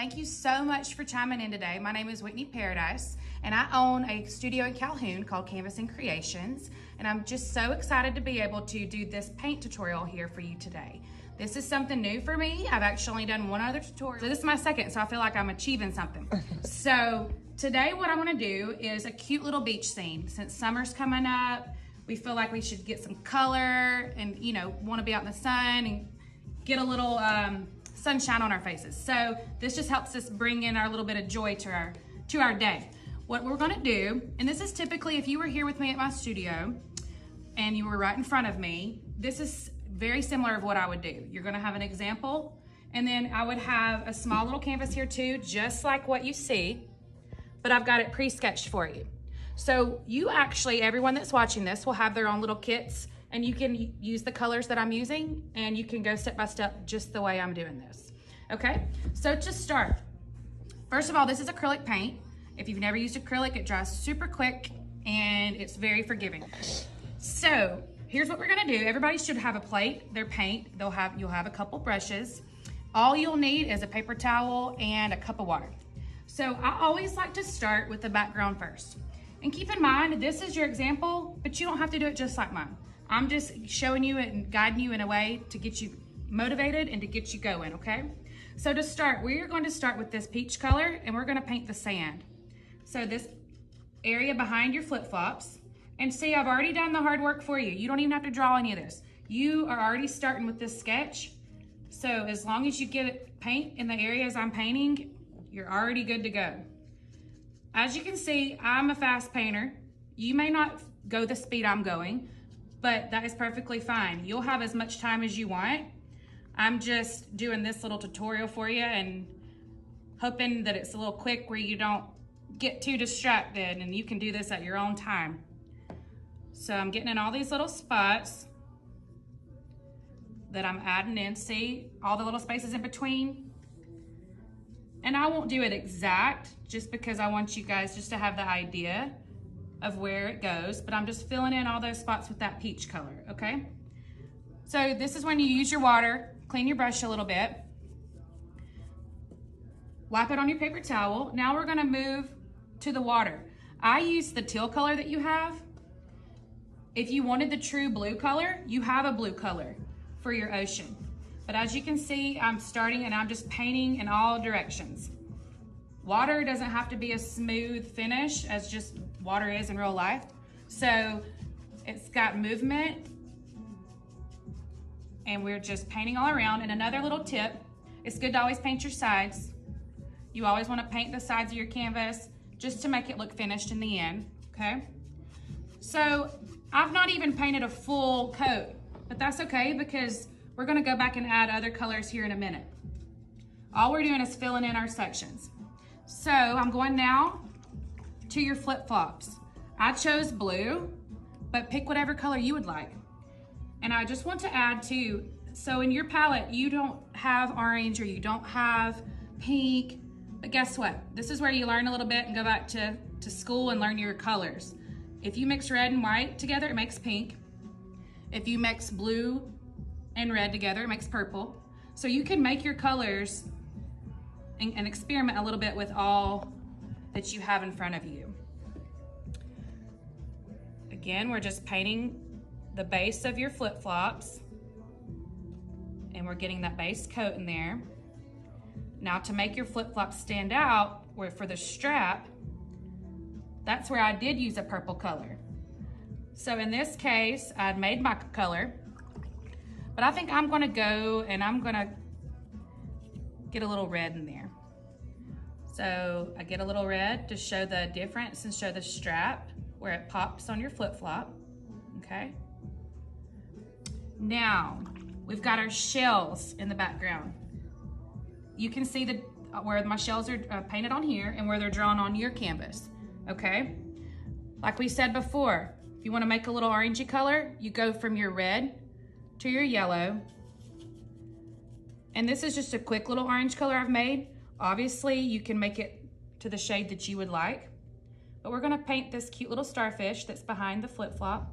Thank you so much for chiming in today. My name is Whitney Paradise, and I own a studio in Calhoun called Canvas and Creations, and I'm just so excited to be able to do this paint tutorial here for you today. This is something new for me. I've actually done one other tutorial. So this is my second, so I feel like I'm achieving something. So today what I'm gonna do is a cute little beach scene. Since summer's coming up, we feel like we should get some color and, you know, wanna be out in the sun and get a little sunshine on our faces. So this just helps us bring in our little bit of joy to our day. What we're gonna do, and this is typically if you were here with me at my studio and you were right in front of me, this is very similar of what I would do. You're gonna have an example, and then I would have a small little canvas here too, just like what you see, but I've got it pre-sketched for you. So you actually, everyone that's watching this will have their own little kits, and you can use the colors that I'm using, and you can go step by step just the way I'm doing this. Okay, so to start, first of all, this is acrylic paint. If you've never used acrylic, it dries super quick and it's very forgiving. So here's what we're gonna do. Everybody should have a plate, their paint. You'll have a couple brushes. All you'll need is a paper towel and a cup of water. So I always like to start with the background first. And keep in mind, this is your example, but you don't have to do it just like mine. I'm just showing you and guiding you in a way to get you motivated and to get you going, okay? So to start, we are going to start with this peach color, and we're gonna paint the sand. So this area behind your flip-flops, and see, I've already done the hard work for you. You don't even have to draw any of this. You are already starting with this sketch. So as long as you get paint in the areas I'm painting, you're already good to go. As you can see, I'm a fast painter. You may not go the speed I'm going, but that is perfectly fine. You'll have as much time as you want. I'm just doing this little tutorial for you and hoping that it's a little quick where you don't get too distracted and you can do this at your own time. So I'm getting in all these little spots that I'm adding in. See all the little spaces in between? And I won't do it exact just because I want you guys just to have the idea of where it goes, but I'm just filling in all those spots with that peach color, okay? So this is when you use your water, clean your brush a little bit, wipe it on your paper towel. Now we're gonna move to the water. I use the teal color that you have. If you wanted the true blue color, you have a blue color for your ocean. But as you can see, I'm starting and I'm just painting in all directions. Water doesn't have to be a smooth finish as just water is in real life. So it's got movement and we're just painting all around. And another little tip, it's good to always paint your sides. You always want to paint the sides of your canvas just to make it look finished in the end, okay? So I've not even painted a full coat, but that's okay because we're gonna go back and add other colors here in a minute. All we're doing is filling in our sections. So I'm going now to your flip-flops. I chose blue, but pick whatever color you would like. And I just want to add too, so in your palette, you don't have orange or you don't have pink, but guess what? This is where you learn a little bit and go back to school and learn your colors. If you mix red and white together, it makes pink. If you mix blue and red together, it makes purple. So you can make your colors and experiment a little bit with all that you have in front of you. Again, we're just painting the base of your flip-flops and we're getting that base coat in there. Now to make your flip-flops stand out, where for the strap, that's where I did use a purple color. So in this case, I'd made my color, but I think I'm gonna go and I'm gonna get a little red in there. So I get a little red to show the difference and show the strap where it pops on your flip-flop, okay? Now, we've got our shells in the background. You can see where my shells are painted on here and where they're drawn on your canvas, okay? Like we said before, if you wanna make a little orangey color, you go from your red to your yellow. And this is just a quick little orange color I've made. Obviously, you can make it to the shade that you would like, but we're gonna paint this cute little starfish that's behind the flip-flop.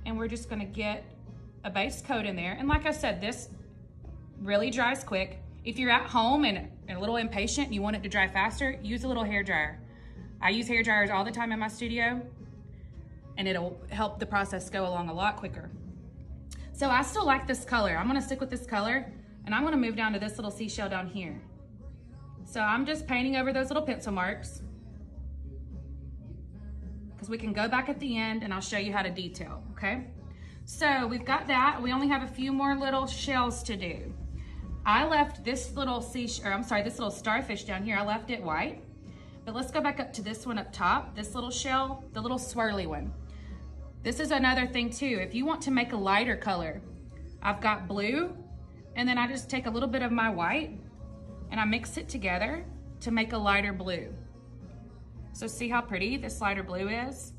And we're just gonna get a base coat in there. And like I said, this really dries quick. If you're at home and a little impatient and you want it to dry faster, use a little hair dryer. I use hair dryers all the time in my studio, and it'll help the process go along a lot quicker. So I still like this color. I'm gonna stick with this color, and I'm gonna move down to this little seashell down here. So I'm just painting over those little pencil marks, because we can go back at the end and I'll show you how to detail, okay? So we've got that. We only have a few more little shells to do. I left this little this little starfish down here, I left it white. But let's go back up to this one up top, this little shell, the little swirly one. This is another thing too. If you want to make a lighter color, I've got blue, and then I just take a little bit of my white and I mix it together to make a lighter blue. So see how pretty this lighter blue is?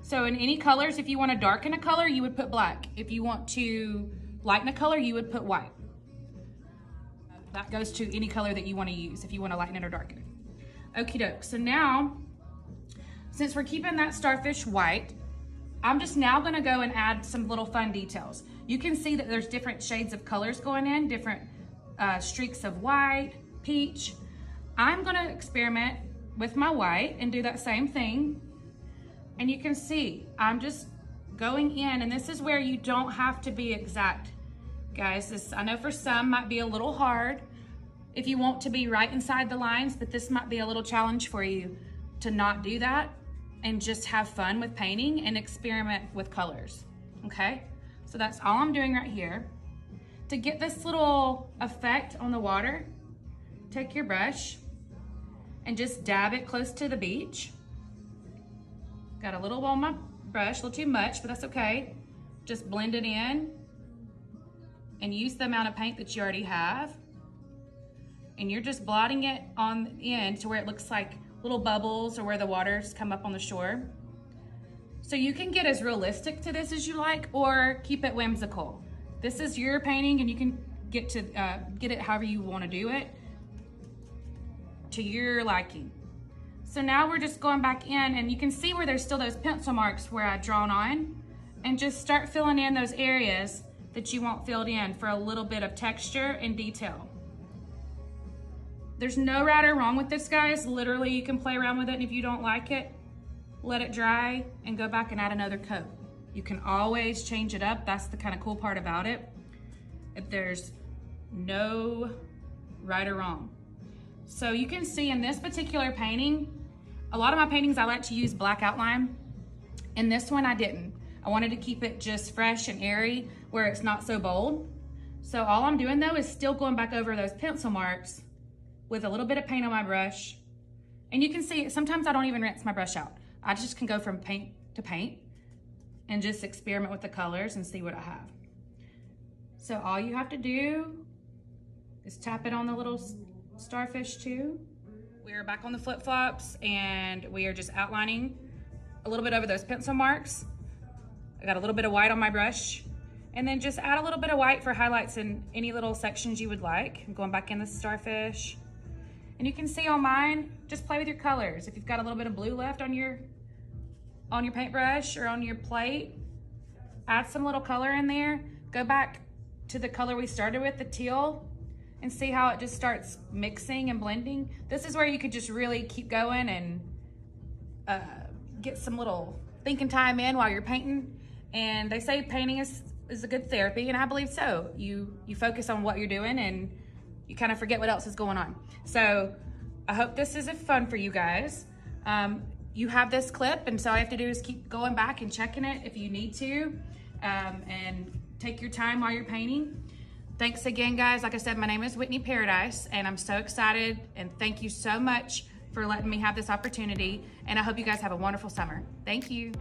So in any colors, if you want to darken a color, you would put black. If you want to lighten a color, you would put white. That goes to any color that you want to use if you want to lighten it or darken it. Okie doke. So now, since we're keeping that starfish white, I'm just now going to go and add some little fun details. You can see that there's different shades of colors going in, different streaks of white, peach. I'm going to experiment with my white and do that same thing. And you can see I'm just going in, and this is where you don't have to be exact. Guys, this I know for some might be a little hard if you want to be right inside the lines, but this might be a little challenge for you to not do that and just have fun with painting and experiment with colors, okay? So that's all I'm doing right here. To get this little effect on the water, take your brush and just dab it close to the beach. Got a little on my brush, a little too much, but that's okay. Just blend it in and use the amount of paint that you already have. And you're just blotting it on the end to where it looks like little bubbles or where the waters come up on the shore. So you can get as realistic to this as you like or keep it whimsical. This is your painting and you can get it however you want to do it to your liking. So now we're just going back in, and you can see where there's still those pencil marks where I drawn on, and just start filling in those areas that you want filled in for a little bit of texture and detail. There's no right or wrong with this, guys. Literally, you can play around with it, and if you don't like it, let it dry and go back and add another coat. You can always change it up. That's the kind of cool part about it. If there's no right or wrong. So you can see in this particular painting, a lot of my paintings I like to use black outline. In this one I didn't. I wanted to keep it just fresh and airy where it's not so bold. So all I'm doing though is still going back over those pencil marks with a little bit of paint on my brush. And you can see sometimes I don't even rinse my brush out. I just can go from paint to paint and just experiment with the colors and see what I have. So all you have to do is tap it on the little starfish too. We're back on the flip-flops and we are just outlining a little bit over those pencil marks. I got a little bit of white on my brush, and then just add a little bit of white for highlights in any little sections you would like. I'm going back in the starfish. And you can see on mine, just play with your colors. If you've got a little bit of blue left on your paintbrush or on your plate, add some little color in there. Go back to the color we started with, the teal, and see how it just starts mixing and blending. This is where you could just really keep going and get some little thinking time in while you're painting. And they say painting is a good therapy, and I believe so. You focus on what you're doing and you kind of forget what else is going on. So I hope this is fun for you guys. You have this clip, and so all you have to do is keep going back and checking it if you need to, and take your time while you're painting. Thanks again, guys. Like I said, my name is Whitney Paradise, and I'm so excited, and thank you so much for letting me have this opportunity, and I hope you guys have a wonderful summer. Thank you.